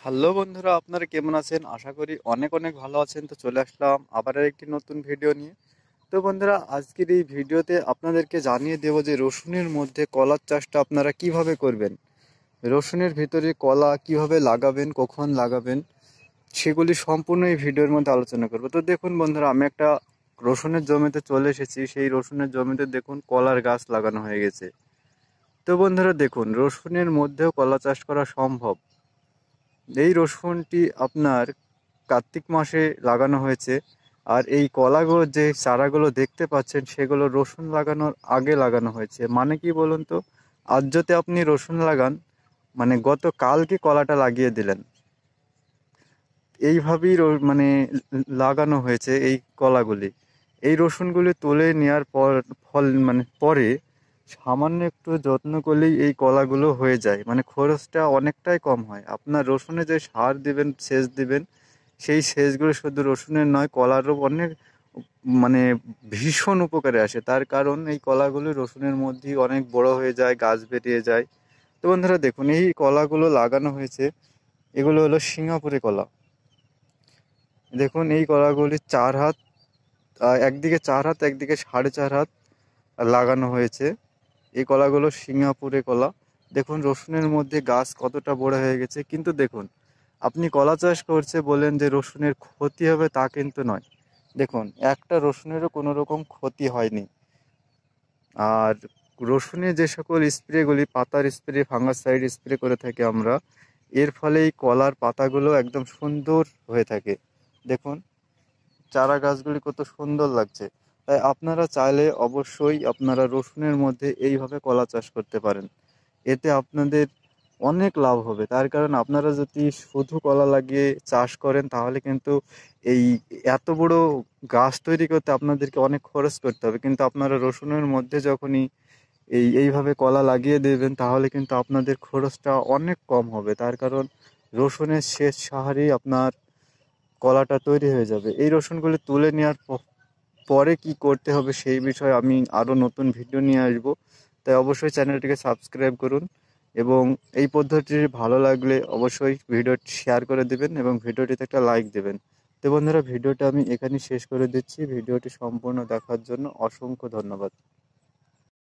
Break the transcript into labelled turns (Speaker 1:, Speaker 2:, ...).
Speaker 1: Hello বন্ধুরা, আপনারা কেমন আছেন? আশা করি অনেক অনেক ভালো আছেন। তো চলে আসলাম আবার একটি নতুন ভিডিও নিয়ে। তো বন্ধুরা, আজকের এই ভিডিওতে আপনাদেরকে জানিয়ে দেব যে রসুনের মধ্যে কলার চাষটা আপনারা কিভাবে করবেন, রসুনের ভিতরে কলা কিভাবে লাগাবেন, কখন লাগাবেন, সেগুলি সম্পূর্ণ এই ভিডিওর মধ্যে আলোচনা করব। তো দেখুন বন্ধুরা, আমি একটা রসুনের জমিতে চলে এসেছি। সেই রসুনের জমিতে দেখুন কলার গাছ লাগানো হয়ে গেছে। তো বন্ধুরা দেখুন, রসুনের মধ্যেও কলা চাষ করা সম্ভব। এই রসুনটি আপনার কার্তিক মাসে লাগানো হয়েছে। আর এই কলাগুলো যে চারাগুলো দেখতে পাচ্ছেন, সেগুলো রসুন লাগানোর আগে লাগানো হয়েছে। মানে কি বলুন তো, আজ যদি আপনি রসুন লাগান, মানে গতকালকে কলাটা লাগিয়ে দিলেন, এইভাবেই মানে লাগানো হয়েছে এই কলাগুলি। এই রসুনগুলি তুলে নেওয়ার পর ফল মানে পরে সামান্য একটু যত্ন করলেই এই কলাগুলো হয়ে যায়। মানে খরচটা অনেকটাই কম হয়। আপনার রসুনে যে সার দিবেন, সেচ দিবেন, সেই সেচগুলো শুধু রসুনের নয়, কলারও অনেক মানে ভীষণ উপকারে আসে। তার কারণ এই কলাগুলো রসুনের মধ্যেই অনেক বড় হয়ে যায়, গাছ বেরিয়ে যায়। তো বন্ধুরা দেখুন, এই কলাগুলো লাগানো হয়েছে, এগুলো হলো সিঙ্গাপুরি কলা। দেখুন এই কলাগুলি 4 হাত, একদিকে 4 হাত, একদিকে 4.5 হাত লাগানো হয়েছে। এই কলাগুলো সিঙ্গাপুরে কলা। দেখুন রসুনের মধ্যে গাছ কতটা বড় হয়ে গেছে। কিন্তু দেখুন, আপনি কলা চাষ করছে বলেন যে রসুনের ক্ষতি হবে, তা কিন্তু নয়। দেখুন, একটা রসুনেরও কোনো রকম ক্ষতি হয়নি। আর রসুনে যে সকল স্প্রেগুলি, পাতার স্প্রে, ফাঙ্গাসাইড স্প্রে করে থাকি আমরা, এর ফলে এই কলার পাতাগুলো একদম সুন্দর হয়ে থাকে। দেখুন চারা গাছগুলি কত সুন্দর লাগছে। তাই আপনারা চাইলে অবশ্যই আপনারা রসুনের মধ্যে এইভাবে কলা চাষ করতে পারেন। এতে আপনাদের অনেক লাভ হবে। তার কারণ আপনারা যদি শুধু কলা লাগিয়ে চাষ করেন, তাহলে কিন্তু এই এত বড় গাছ তৈরি করতে আপনাদেরকে অনেক খরচ করতে হবে। কিন্তু আপনারা রসুনের মধ্যে যখনই এইভাবে কলা লাগিয়ে দেবেন, তাহলে কিন্তু আপনাদের খরচটা অনেক কম হবে। তার কারণ রসুনের শেষ সাহারেই আপনার কলাটা তৈরি হয়ে যাবে। এই রসুনগুলি তুলে নেওয়ার পরে কি করতে হবে সেই বিষয়ে আমি আরও নতুন ভিডিও নিয়ে আসব। তাই অবশ্যই চ্যানেলটিকে সাবস্ক্রাইব করুন, এবং এই পদ্ধতিটি ভালো লাগলে অবশ্যই ভিডিওটি শেয়ার করে দেবেন এবং ভিডিওটিতে একটা লাইক দেবেন। তো বন্ধুরা, ভিডিওটা আমি এখানেই শেষ করে দিচ্ছি। ভিডিওটি সম্পূর্ণ দেখার জন্য অসংখ্য ধন্যবাদ।